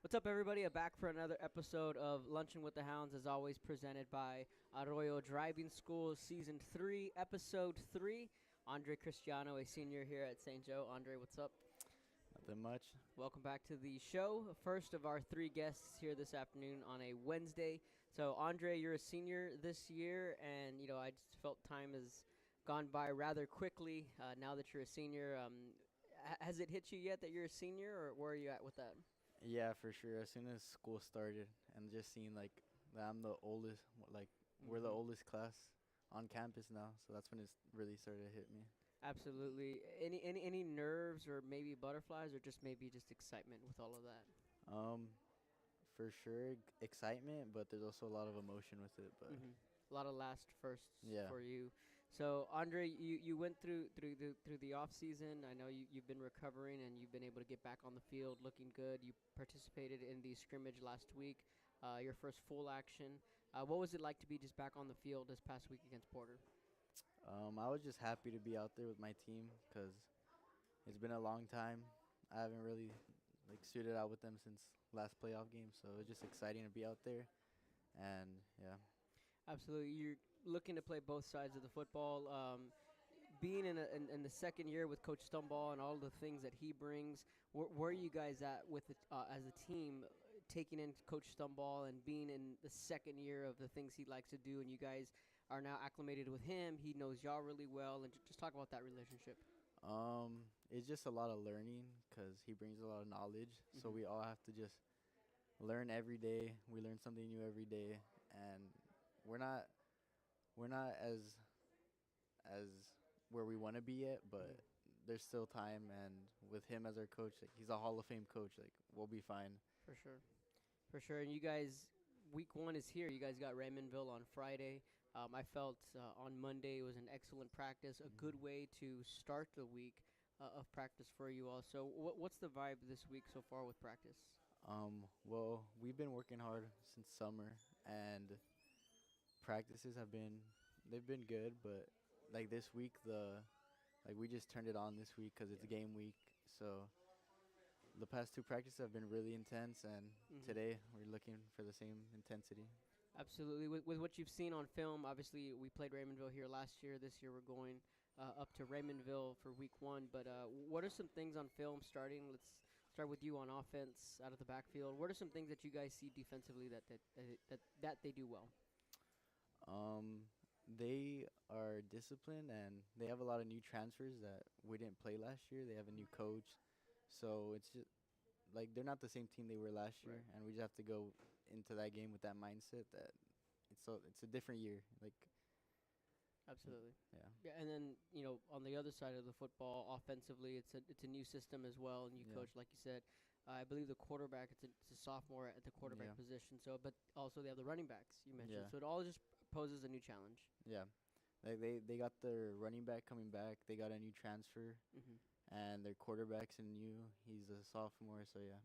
What's up, everybody? I'm back for another episode of Lunchin with the Hounds, as always, presented by Arroyo Driving School, Season 3, Episode 3. Andre Cristiano, a senior here at St. Joe. Andre, what's up? Nothing much. Welcome back to the show. First of our three guests here this afternoon on a Wednesday. So, Andre, you're a senior this year, and, I just felt time has gone by rather quickly now that you're a senior. Has it hit you yet that you're a senior, or where are you at with that? Yeah, for sure. As soon as school started and just seeing like that I'm the oldest, we're the oldest class on campus now, so that's when it really started to hit me. Absolutely. Any nerves or maybe butterflies, or just maybe just excitement with all of that? Um, for sure excitement, but there's also a lot of emotion with it. But A lot of last firsts yeah, for you. So Andre, you went through the off season. I know you've been recovering and you've been able to get back on the field, looking good. You participated in the scrimmage last week, your first full action. What was it like to be just back on the field this past week against Porter? I was just happy to be out there with my team because it's been a long time. I haven't really suited out with them since last playoff game, so it was just exciting to be out there. And yeah. Absolutely. You're looking to play both sides of the football. Being in the second year with Coach Stumball and all the things that he brings, where are you guys at with it, as a team, taking in Coach Stumball and being in the second year of the things he likes to do, and you guys are now acclimated with him. He knows y'all really well, and just talk about that relationship. It's just a lot of learning because he brings a lot of knowledge. So we all have to just learn every day. We learn something new every day, and we're not as where we want to be yet, but there's still time. And with him as our coach, he's a Hall of Fame coach. We'll be fine. For sure. For sure. And you guys, week one is here. You guys got Raymondville on Friday. I felt on Monday it was an excellent practice, a good way to start the week of practice for you all. So what's the vibe this week so far with practice? Well, we've been working hard since summer, and practices they've been good, but this week we just turned it on this week because it's game week. So the past two practices have been really intense, and today we're looking for the same intensity. Absolutely. With what you've seen on film, obviously we played Raymondville here last year. This year we're going up to Raymondville for week one. But what are some things on film starting? Let's start with you on offense out of the backfield. What are some things that you guys see defensively that they do well? They are disciplined, and they have a lot of new transfers that we didn't play last year. They have a new coach, so it's just they're not the same team they were last year, Right. and we just have to go into that game with that mindset that it's a different year. Absolutely. Yeah. Yeah, and then on the other side of the football, offensively, it's a new system as well, new Yeah. coach, like you said. I believe the quarterback, it's a sophomore at the quarterback Yeah. position. So, but also they have the running backs you mentioned. Yeah. So it all just poses a new challenge. Yeah, they got their running back coming back. They got a new transfer, and their quarterback's new. He's a sophomore, so yeah.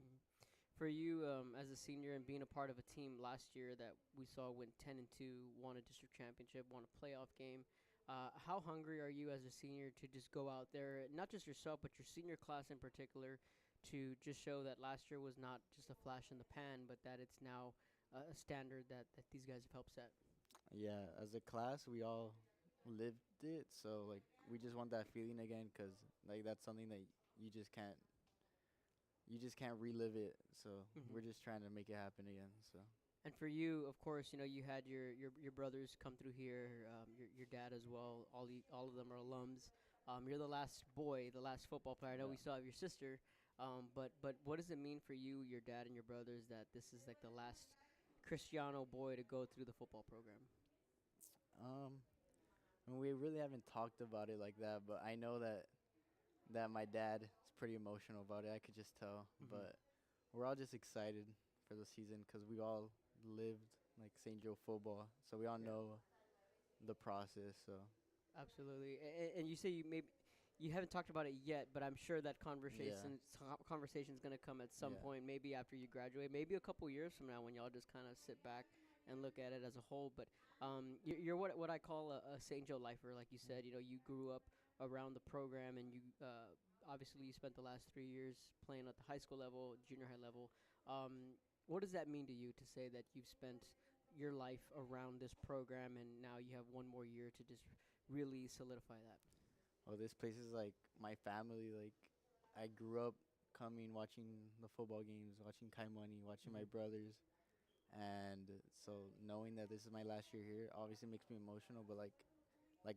For you, as a senior and being a part of a team last year that we saw went 10-2, won a district championship, won a playoff game, how hungry are you as a senior to just go out there, not just yourself, but your senior class in particular, to just show that last year was not just a flash in the pan, but that it's now a standard that these guys have helped set? Yeah, as a class, we all lived it, so we just want that feeling again, cause that's something that you just can't relive it. So we're just trying to make it happen again. So. And for you, of course, you had your brothers come through here, your dad as well. All of them are alums. You're the last boy, the last football player. I know we still have your sister, but what does it mean for you, your dad, and your brothers that this is the last Cristiano boy to go through the football program? I mean, we really haven't talked about it like that, but I know that my dad is pretty emotional about it. I could just tell, but we're all just excited for the season because we all lived St. Joe football, so we all know the process. So Absolutely. And you say you haven't talked about it yet, but I'm sure that conversation's going to come at some point, maybe after you graduate, maybe a couple years from now when y'all just kind of sit back and look at it as a whole. But you're what I call a St. Joe lifer, like you said. You grew up around the program, and you obviously you spent the last 3 years playing at the high school level, junior high level. What does that mean to you to say that you've spent your life around this program and now you have one more year to just really solidify that? Oh, this place is like my family. Like, I grew up coming, watching the football games, watching Kai Money, watching my Mhm. brothers, and so knowing that this is my last year here obviously makes me emotional. But like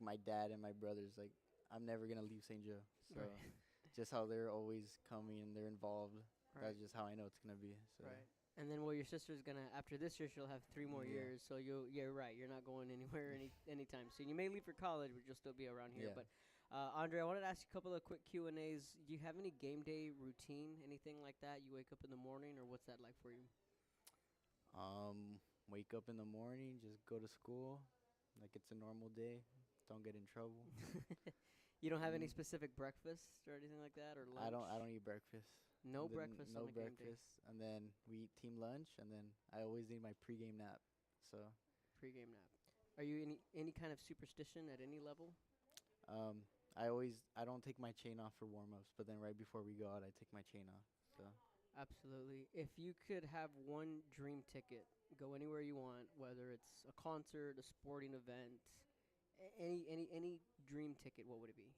my dad and my brothers, like I'm never gonna leave St. Joe. So Right. just how they're always coming and they're involved, Right. that's just how I know it's gonna be. So Right. And then, well, your sister's gonna after this year, she'll have 3 more yeah, years. So yeah, right. You're not going anywhere anytime soon. You may leave for college, but you'll still be around here. yeah. But Andre, I wanted to ask you a couple of quick Q&As. Do you have any game day routine, anything like that? You wake up in the morning, or what's that like for you? Wake up in the morning, just go to school, like it's a normal day. Don't get in trouble. You don't have any Mm, specific breakfast or anything like that, or I lunch? don't I don't eat breakfast. No Then breakfast on no a game day. breakfast, and then we eat team lunch, and then I always need my pregame nap. So Pre-game nap. Are you any kind of superstition at any level? I don't take my chain off for warm ups, but then right before we go out, I take my chain off. So Absolutely. If you could have one dream ticket, go anywhere you want, whether it's a concert, a sporting event, any dream ticket, what would it be?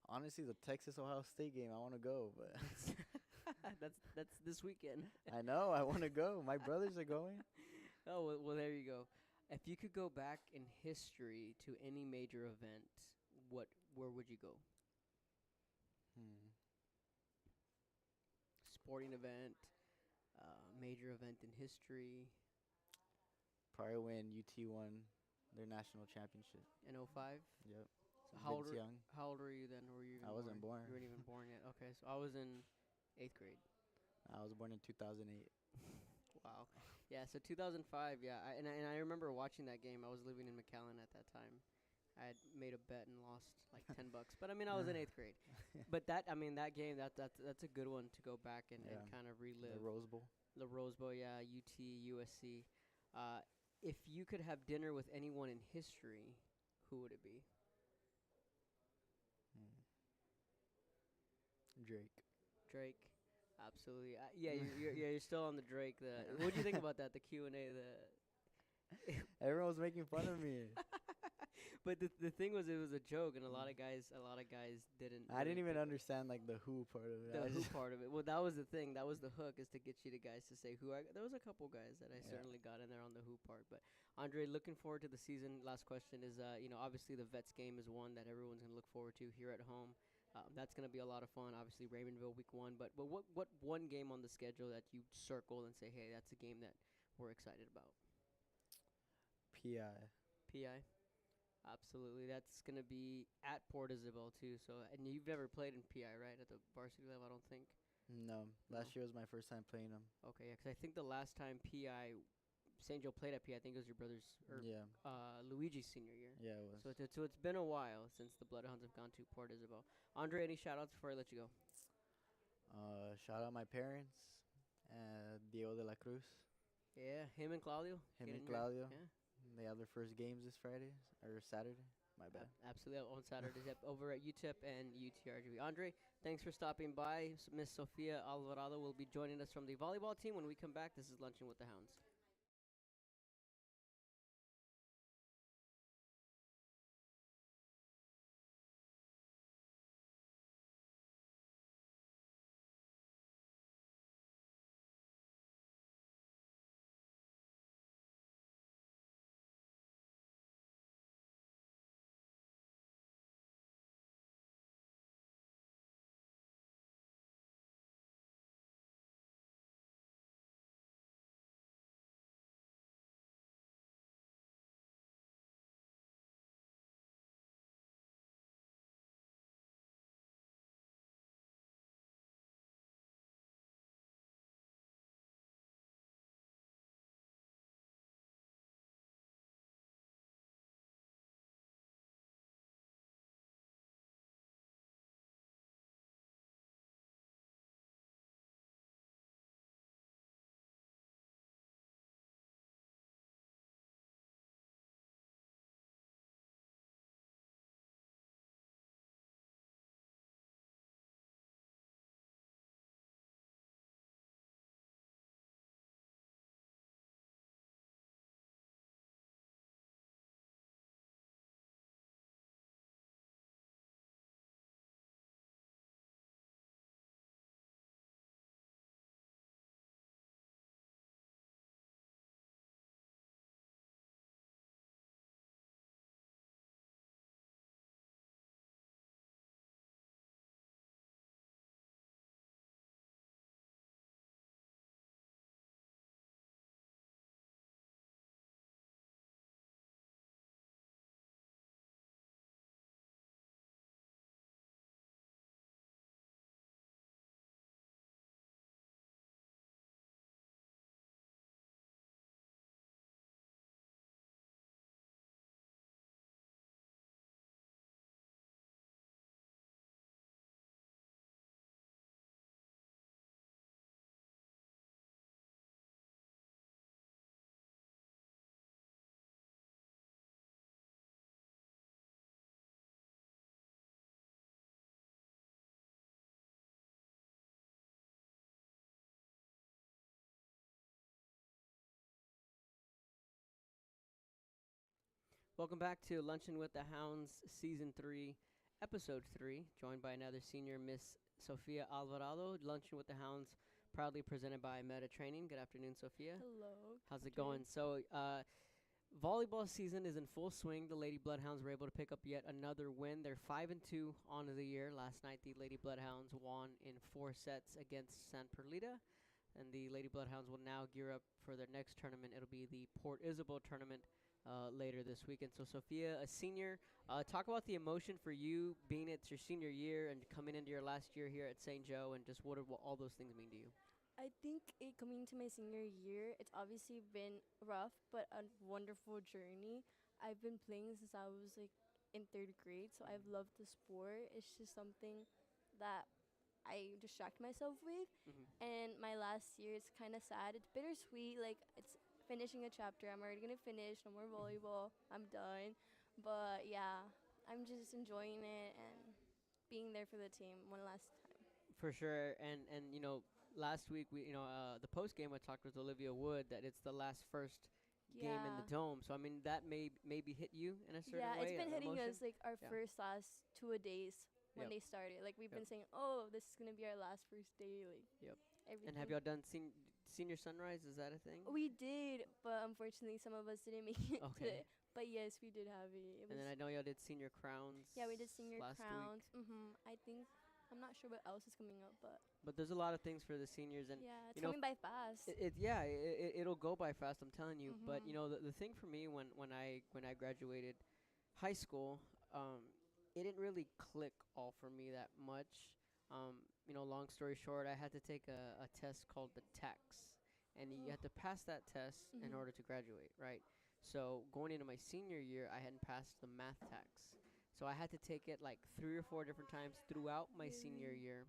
honestly, the Texas Ohio State game, I want to go, but That's that's this weekend. I know I want to go. My brothers are going. Oh well, there you go. If you could go back in history to any major event, what where would you go? Hmm. Sporting event, major event in history Probably when UT won their national championship. in '05. Yep. So Vince Young. how old were you then? Or were you I even born? wasn't born. You weren't even born yet. Okay, so I was in 8th grade. I was born in 2008. Wow. Yeah, so 2005, yeah. And I remember watching that game. I was living in McAllen at that time. I had made a bet and lost like $10. But I mean, I was in 8th grade. But that game, that's a good one to go back and Yeah. kind of The relive. Rose Bowl. The Rose Bowl, yeah, UT, USC. If you could have dinner with anyone in history, who would it be? Hmm. Drake. Drake. Absolutely. Yeah, you're still on the Drake. What do you think about that? The Q&A, Everyone was making fun of me. But the thing was, it was a joke, and a lot of guys didn't. I Really didn't even pick understand like the who part of it. the I who just part of it. Well, that was the thing. That was the hook, is to get you to guys to say who. There was a couple guys that I yeah. certainly got in there on the who part. But Andre, looking forward to the season. Last question is, obviously the Vets game is one that everyone's gonna look forward to here at home. That's gonna be a lot of fun. Obviously Raymondville week 1, but what one game on the schedule that you circle and say, hey, that's a game that we're excited about? PI. PI. Absolutely. That's going to be at Port Isabel, too. So, and you've never played in PI, right? At the varsity level, I don't think. No, No. last year was my first time playing them. Okay, yeah, 'cause I think the last time PI, St. Joe played at PI, I think it was your brother's, or Yeah, Luigi's senior year. yeah, it was. So it's been a while since the Bloodhounds have gone to Port Isabel. Andre, any shout outs before I let you go? Shout out my parents, Diego de la Cruz, Yeah, him and Claudio. him Get and in here. Claudio. Yeah. They have their first games this Friday or Saturday. My bad. Absolutely, on Saturdays over at UTEP and UTRGV. Andre, thanks for stopping by. Miss Sofia Alvarado will be joining us from the volleyball team when we come back. This is Lunching with the Hounds. Welcome back to Lunchin with the Hounds, Season 3, Episode 3, joined by another senior, Miss Sofia Alvarado. Lunchin with the Hounds, proudly presented by Meta Training. Good afternoon, Sofia. Hello. How's it Afternoon. going? Volleyball season is in full swing. The Lady Bloodhounds were able to pick up yet another win. They're 5-2 on the year. Last night, the Lady Bloodhounds won in 4 sets against San Perlita, and the Lady Bloodhounds will now gear up for their next tournament. It'll be the Port Isabel tournament later this weekend. So, Sophia, a senior, talk about the emotion for you being it's your senior year and coming into your last year here at St. Joe, and just what all those things mean to you. I think coming to my senior year, it's obviously been rough, but a wonderful journey. I've been playing since I was like in third grade, so I've loved the sport. It's just something that I distract myself with. Mm-hmm. And my last year, it's kind of sad. It's bittersweet. Like, it's finishing a chapter. I'm already going to finish. No more volleyball. I'm done. But yeah, I'm just enjoying it and being there for the team one last time. For sure, and last week the post game I talked with Olivia Wood that it's the last first game in the Yeah. dome. So I mean that maybe hit you in a certain Yeah, way. it's been hitting emotion. us like our Yeah. first last 2 days when Yep. they started. Like we've Yep. been saying, oh, this is gonna be our last first day. Like Yep. everything. And have y'all done senior sunrise? Is that a thing? We did, but unfortunately, some of us didn't make it to Okay. it. But yes, we did have it. It And then was I know y'all did senior crowns. yeah, we did senior last crowns. week. I think I'm not sure what else is coming up, but But there's a lot of things for the seniors, and yeah, it's you know, coming by fast. it'll go by fast. I'm telling you. But Mhm. the thing for me when I graduated high school, it didn't really click all for me that much. Long story short, I had to take a test called the TAX, and you had to pass that test in Mhm. order to graduate, right? So going into my senior year, I hadn't passed the math tax, so I had to take it like 3 or 4 different times throughout my senior Really? year.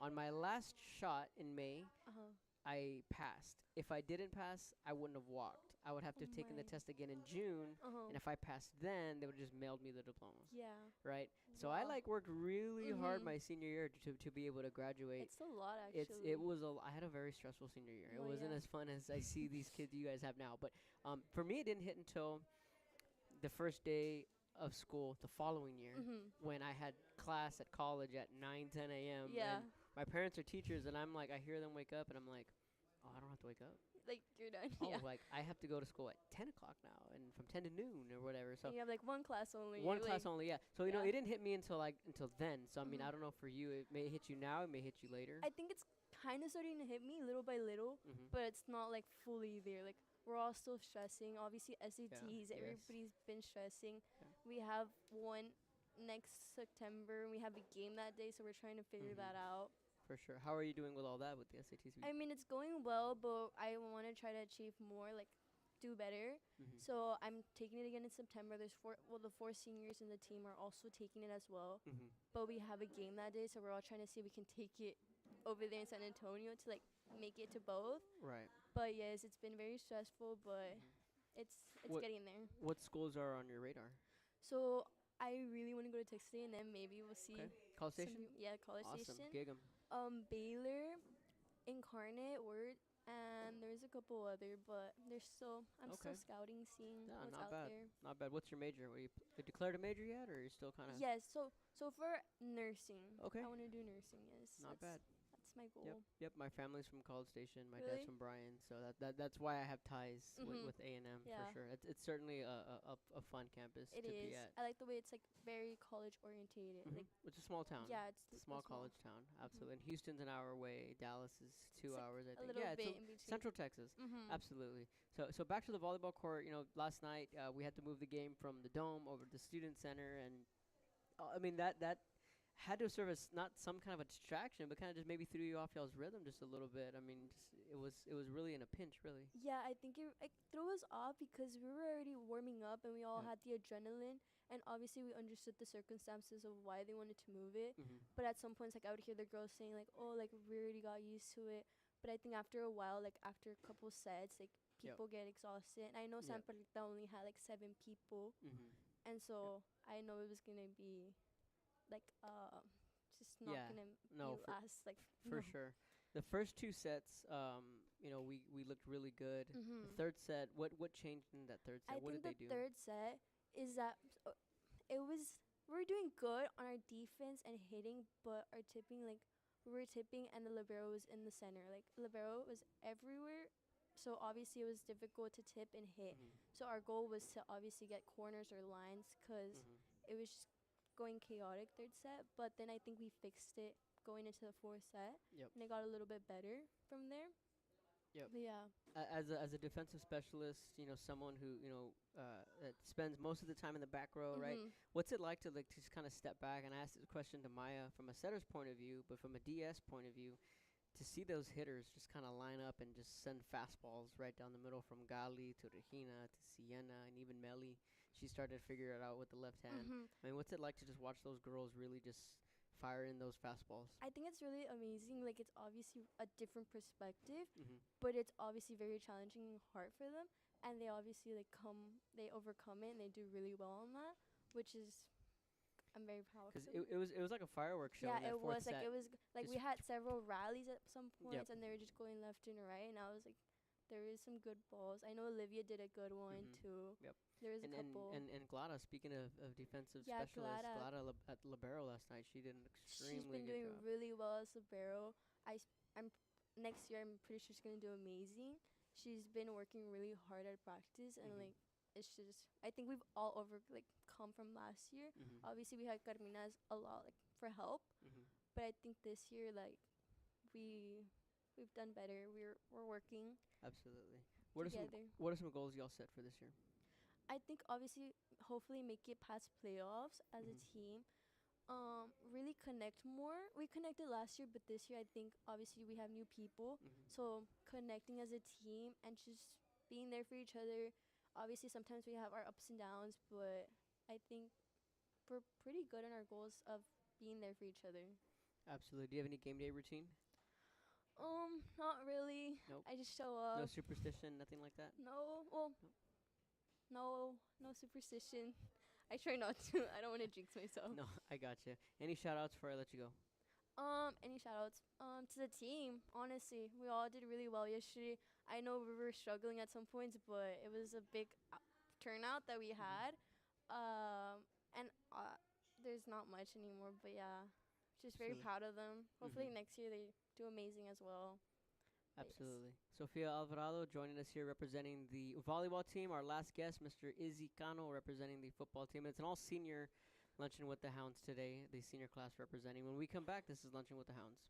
On my last shot in May, Uh-huh. I passed. If I didn't pass, I wouldn't have walked. I would have to Oh have taken the my. test again in June, Uh-huh. and if I passed then, they would just mailed me the diplomas, Yeah. right? So I Wow. worked really hard Mhm. my senior year to be able to graduate. It's a lot It actually. was I had a very stressful senior year. It Oh wasn't yeah. as fun as I see these kids you guys have now. But for me, it didn't hit until the first day of school the following year when I had class at college at 9, 10 a.m. Yeah. And my parents are teachers, and I'm like, I hear them wake up, and I'm like, oh, I don't have to wake up. Like you're done. Oh, Yeah. like I have to go to school at 10 o'clock now, and from 10 to noon or whatever. So And you have like one class only. one like, class only, yeah. So yeah. it didn't hit me until then. So I mean, Mhm. I don't know for you. It may hit you now. It may hit you later. I think it's kind of starting to hit me little by little, Mm-hmm. but it's not like fully there. Like we're all still stressing. Obviously SATs, yes. everybody's been stressing. Yeah. We have one next September and we have a game that day, so we're trying to figure Mhm. that out. For sure. How are you doing with all that with the SATs? I mean, it's going well, but I want to try to achieve more, like do better. Mm-hmm. So I'm taking it again in September. The four seniors in the team are also taking it as well. Mm-hmm. But we have a game that day, so we're all trying to see if we can take it over there in San Antonio to like make it to both. Right. But yes, it's been very stressful, but Mhm. it's What- getting there. What schools are on your radar? So I really want to go to Texas A&M. Maybe we'll see. Okay. College some Station. yeah, College Awesome. Station. Gig 'em. Baylor, Incarnate, Word, and there's a couple other, but there's still I'm still Okay. scouting, seeing Yeah, what's not out bad. there. Not bad. What's your major? Were you declared a major yet, or are you still kind of? Yes, so for nursing, Okay. I want to do nursing. Yes, Not bad. That's my goal. Yep. My family's from College Station. My Really? dad's from Bryan, so that's why I have ties Mhm. with A&M Yeah. for sure. It's certainly a fun campus It to be is. at. I like the way it's like very college orientated. Mhm. Like It's a small town. yeah, it's Small small. college town, absolutely. And Houston's an hour away. Dallas is 2 hours, I A think. little Yeah, bit it's in between. Central Texas, absolutely. So back to the volleyball court. Last night we had to move the game from the dome over to the student center, and I mean that had to serve as not some kind of a distraction, but kind of just maybe threw you off y'all's rhythm just a little bit. I mean, it was really in a pinch, really. Yeah, I think it threw us off because we were already warming up and we all Yeah. had the adrenaline, and obviously we understood the circumstances of why they wanted to move it. Mm-hmm. But at some points, like I would hear the girls saying like, "Oh, like we already got used to it." But I think after a while, like after a couple sets, like Yep. people get exhausted. And I know San Yep. Perlita only had like 7 people, Mm-hmm. and so I know it was gonna be like just not Yeah. gonna No, be last like For no. sure. The first two sets, we looked really good. The Mhm. third set, what changed in that third set? I What think did the they do? third set, is that it was we were doing good on our defense and hitting, but our tipping like we were tipping and the libero was in the center. Like libero was everywhere, so obviously it was difficult to tip and hit. Mhm. So our goal was to obviously get corners or lines because Mhm. it was just going chaotic third set. But then I think we fixed it going into the fourth set, Yep. and it got a little bit better from there. Yep. But yeah. As a defensive specialist, someone who that spends most of the time in the back row, right? Mhm. What's it like to just kind of step back? And I asked this question to Maya from a setter's point of view, but from a DS point of view, to see those hitters just kind of line up and just send fastballs right down the middle from Gali to Regina to Sienna and even Melly. She started to figure it out with the left hand. Mhm. I mean, what's it like to just watch those girls really just fire in those fastballs? I think it's really amazing. Like it's obviously a different perspective, Mhm. but it's obviously very challenging and hard for them. And they obviously they overcome it and they do really well on that, which is I'm very proud of Because them. it was like a fireworks show Yeah, in that it fourth was like set. we Just had several rallies at some Yep. points and they were just going left and right, and I was like, there is some good balls. I know Olivia did a good one Mhm. too. Yep. There was a And and couple. and and Glada, speaking of defensive Yeah, specialists, Glada. At libero last night, she did an She's extremely been good doing job. really well as libero. I'm next year. I'm pretty sure she's gonna do amazing. She's been working really hard at practice, and Mhm. like it's just I think we've all come from last year. Mhm. Obviously, we had Carmina's a lot like for help, Mhm. but I think this year we we've done better. We're working Absolutely. together. What are some goals y'all set for this year? I think obviously hopefully make it past playoffs as a Mhm. team. Really connect more. We connected last year, but this year I think obviously we have new people. Mhm. So connecting as a team and just being there for each other. Obviously sometimes we have our ups and downs, but I think we're pretty good on our goals of being there for each other. Absolutely. Do you have any game day routine? Not really. Nope. I just show No up. superstition, nothing like that. No, well, Nope. no superstition. I try not to. I don't want to jinx myself. No, I got you. Any shout outs before I let you go? Any shout outs? To the team. Honestly, we all did really well yesterday. I know we were struggling at some points, but it was a big turnout that we Mhm. had. And there's not much anymore, but yeah, just very Absolutely. proud of them. Hopefully Mhm. next year they do amazing as well. But yes. Absolutely. Sofia Alvarado joining us here representing the volleyball team. Our last guest, Mr. Izzy Cano, representing the football team. It's an all senior luncheon with the Hounds today, the senior class representing. When we come back, this is Luncheon with the Hounds.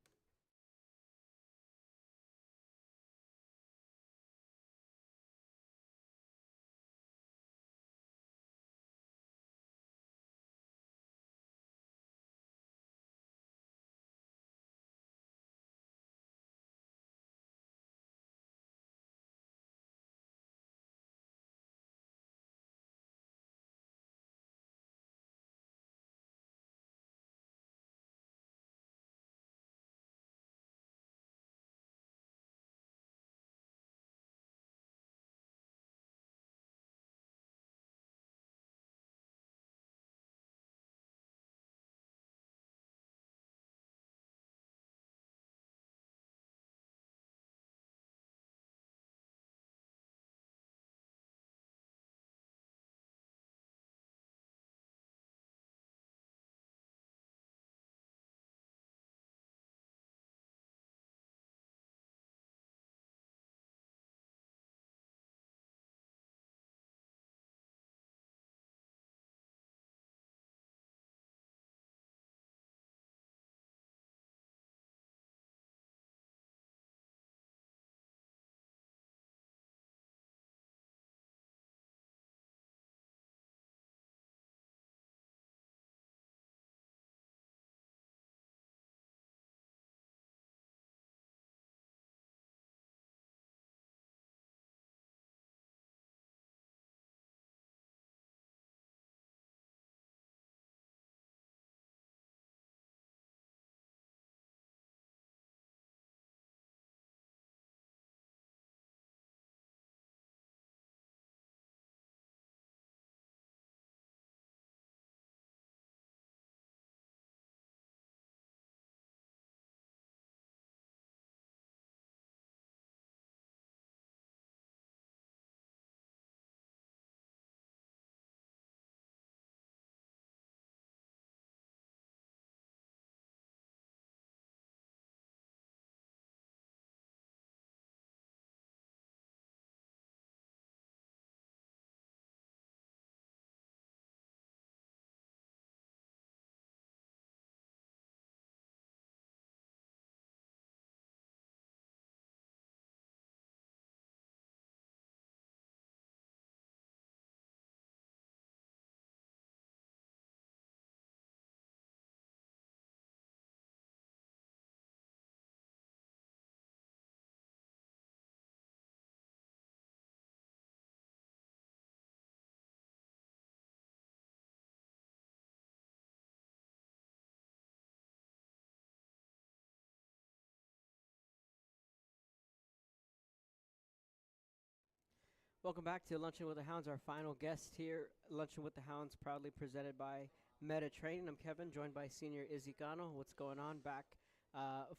Welcome back to Lunchin with the Hounds. Our final guest here, Lunchin with the Hounds, proudly presented by Meta Training. I'm Kevin, joined by Senior Izzy Gano. What's going on? Back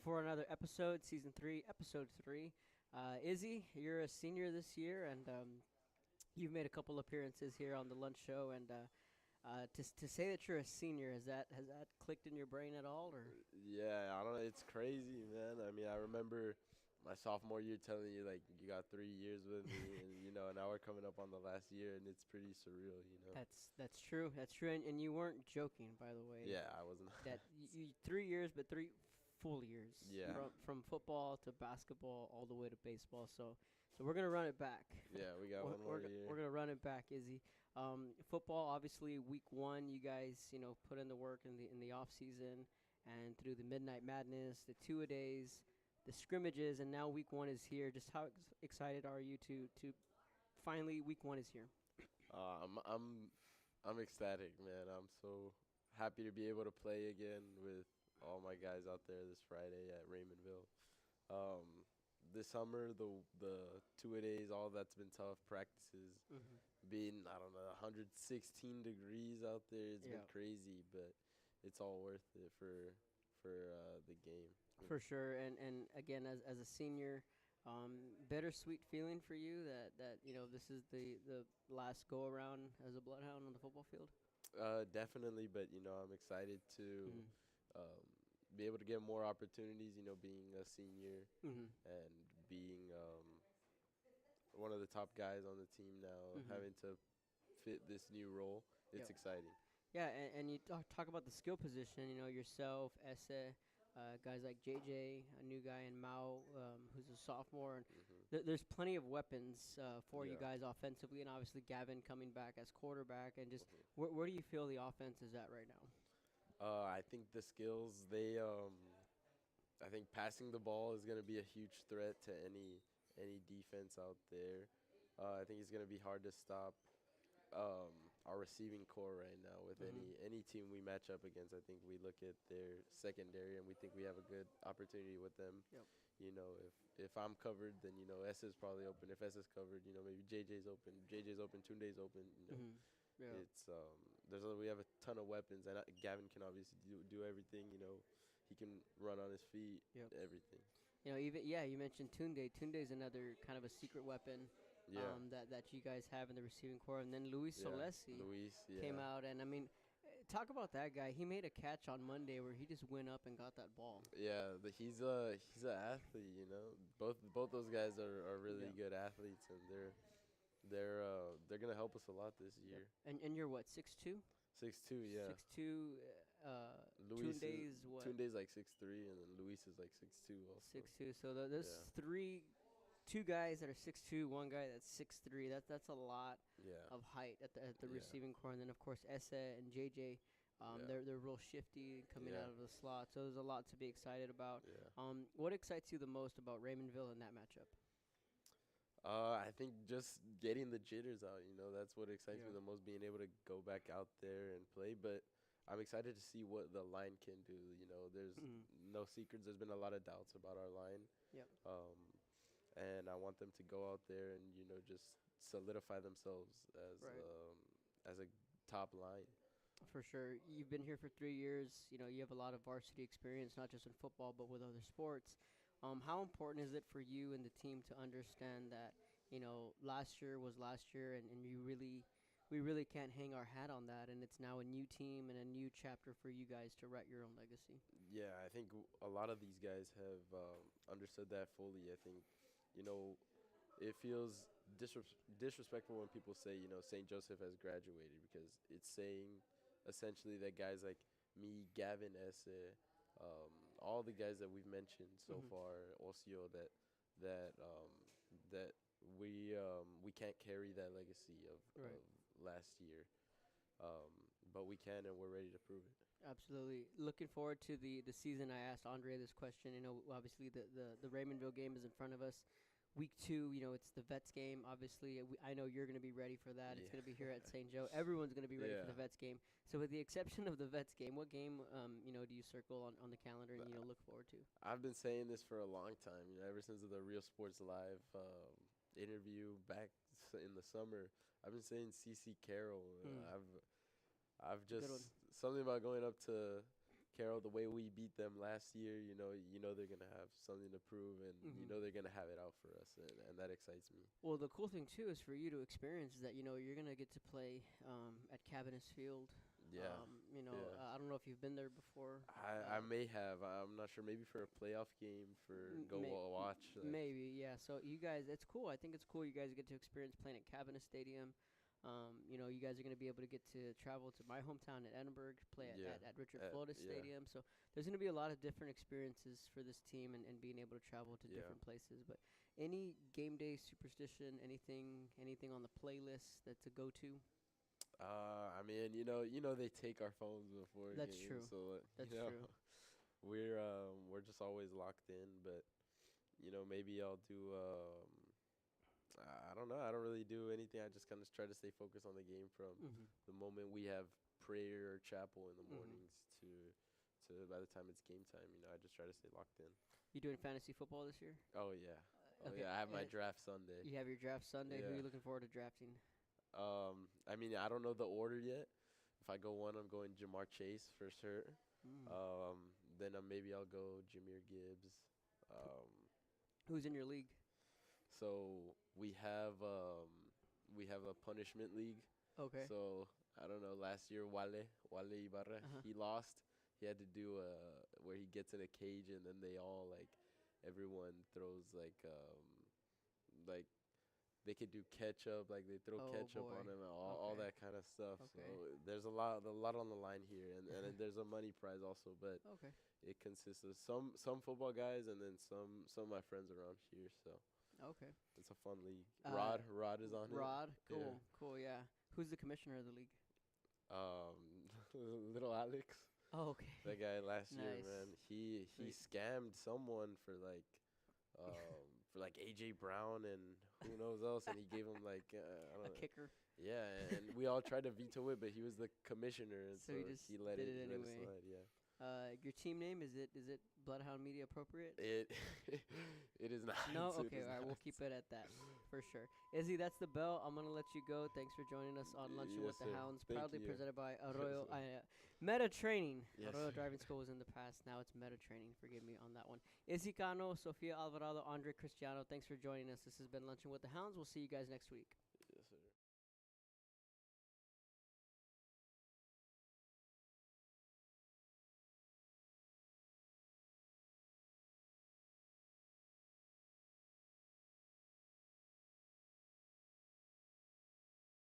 for another episode, Season 3, Episode 3. Izzy, you're a senior this year, and you've made a couple appearances here on the Lunch Show. And to say that you're a senior, has that clicked in your brain at all? Or Yeah, I don't know. It's crazy, man. I mean, I remember my sophomore year telling you like you got 3 years with me, and now we're coming up on the last year, and it's pretty surreal, you know. that's true. That's true, and you weren't joking, by the way. Yeah, I wasn't. That 3 years, but 3 full years. Yeah. From football to basketball all the way to baseball. So we're gonna run it back. Yeah, we got one more year. We're gonna run it back, Izzy. Football, obviously, week one, you guys, put in the work in the off season and through the Midnight Madness, the two-a-days, the scrimmages, and now week one is here. Just how excited are you to finally week one is here? I'm ecstatic, man. I'm so happy to be able to play again with all my guys out there this Friday at Raymondville. Um, this summer, the 2 days, all that's been tough. Practices being, I don't know, 116 degrees out there. It's been crazy, but it's all worth it for the game. For sure, and again, as a senior, bittersweet feeling for you that this is the last go around as a Bloodhound on the football field. Definitely, but I'm excited to um, be able to get more opportunities. Being a senior and being one of the top guys on the team now, having to fit this new role, it's exciting. Yeah, and you talk about the skill position. Yourself, Esse. Guys like JJ, a new guy in Mao, who's a sophomore, and there's plenty of weapons for you guys offensively, and obviously Gavin coming back as quarterback. And just where do you feel the offense is at right now? I think the skills I think passing the ball is going to be a huge threat to any defense out there. I think it's going to be hard to stop our receiving core right now with any team we match up against. I think we look at their secondary and we think we have a good opportunity with them. Yep. If I'm covered, then S is probably open. If S is covered, maybe JJ's open. JJ's open. Tunde's open. Yeah. It's we have a ton of weapons, and Gavin can obviously do everything. He can run on his feet. Yep. Everything. You mentioned Tunde. Tunde's another kind of a secret weapon. Yeah. That you guys have in the receiving core, and then Luis Solesi came out, and I mean, talk about that guy. He made a catch on Monday where he just went up and got that ball. Yeah, he's an athlete. Both those guys are really good athletes, and they're gonna help us a lot this year. And you're what, 6'2"? 6'2", yeah. 6'2". Tunde's like 6'3", and then Luis is like 6'2" also. 6'2". So there's two guys that are 6'2", one guy that's 6'3". That's a lot of height at the receiving core, and then of course Esse and JJ, they're real shifty coming out of the slot. So there's a lot to be excited about. Yeah. What excites you the most about Raymondville in that matchup? I think just getting the jitters out. That's what excites me the most, being able to go back out there and play. But I'm excited to see what the line can do. There's no secrets. There's been a lot of doubts about our line. Yep. And I want them to go out there and just solidify themselves as a top line. For sure. You've been here for 3 years. You have a lot of varsity experience, not just in football but with other sports. How important is it for you and the team to understand that last year was last year, and we really can't hang our hat on that, and it's now a new team and a new chapter for you guys to write your own legacy? Yeah, I think a lot of these guys have understood that fully. I think it feels disrespectful when people say, St. Joseph has graduated, because it's saying essentially that guys like me, Gavin, Esse, all the guys that we've mentioned so far, Osio, that we can't carry that legacy of last year, but we can, and we're ready to prove it. Absolutely. Looking forward to the season. I asked Andre this question. Obviously the Raymondville game is in front of us. Week 2, it's the Vets game. Obviously, I know you're going to be ready for that. It's going to be here at St. Joe. Everyone's going to be ready for the Vets game. So with the exception of the Vets game, what game do you circle on the calendar and look forward to? I've been saying this for a long time. Ever since the Real Sports Live interview back in the summer. I've been saying CC Carroll. I've Good just one. something about going up to Carroll the way we beat them last year. You know they're gonna have something to prove, and you Mhm. know they're gonna have it out for us, and that excites me. Well, the cool thing too is for you to experience that. You're gonna get to play at Cabinets Field. Yeah, yeah. I don't know if you've been there before. I may have. I'm not sure. Maybe for a playoff game for M- go may- watch. Like, Maybe, yeah. So you guys, it's cool. I think it's cool. You guys get to experience playing at Cabinet Stadium. You guys are going to be able to get to travel to my hometown at Edinburgh, play yeah, at Richard Flores yeah, Stadium. So there's going to be a lot of different experiences for this team and being able to travel to yeah. different places. But any game day superstition, anything on the playlist that's a go to? I mean, you know they take our phones before That's games, true. so That's you know, true. we're just always locked in. But maybe I'll do. I don't know. I don't really do anything. I just kind of try to stay focused on the game from Hmm. the moment we have prayer or chapel in the Mhm. mornings to by the time it's game time. I just try to stay locked in. You doing fantasy football this year? Oh yeah, oh Okay. yeah. I have my draft Sunday. You have your draft Sunday. Who are Yeah. you looking forward to drafting? I mean, I don't know the order yet. If I go one, I'm going Jamar Chase for sure. Mm. Then maybe I'll go Jameer Gibbs. Um, Who's in your league? so we have a punishment league. Okay. So I don't know. Last year, Wale Ibarra, Uh-huh. he lost. He had to do where he gets in a cage and then everyone throws like they could do ketchup, like they throw Oh, ketchup boy. on him and all Okay. that kind of stuff. Okay. So there's a lot on the line here, and then there's a money prize also, but Okay. it consists of some football guys and then some of my friends around here. So Okay. it's a fun league. Uh, Rod is on Rod. it. Cool. Yeah. Cool. Yeah. Who's the commissioner of the league? Um, little Alex, Oh, okay. that guy last year, Nice. man. He Sweet. scammed someone for like AJ Brown and who knows else, and he gave him I don't A know. kicker. Yeah, and we all tried to veto it, but he was the commissioner, and So so he just he let did it, it let anyway. it slide. Yeah, Your team name is it Bloodhound Media appropriate? it it is not. No. It Okay. is All right. We'll not. keep it at that for sure. Izzy, that's the bell. I'm gonna let you go. Thanks for joining us on Lunchin Yes, with the sir. Hounds, Thank proudly you. presented by Yes, Arroyo sir. Meta Training. Yes, Arroyo sir. Driving School was in the past. Now it's Meta Training. Forgive me on that one. Izzy Cano, Sofia Alvarado, Andre Cristiano. Thanks for joining us. This has been Lunchin with the Hounds. We'll see you guys next week.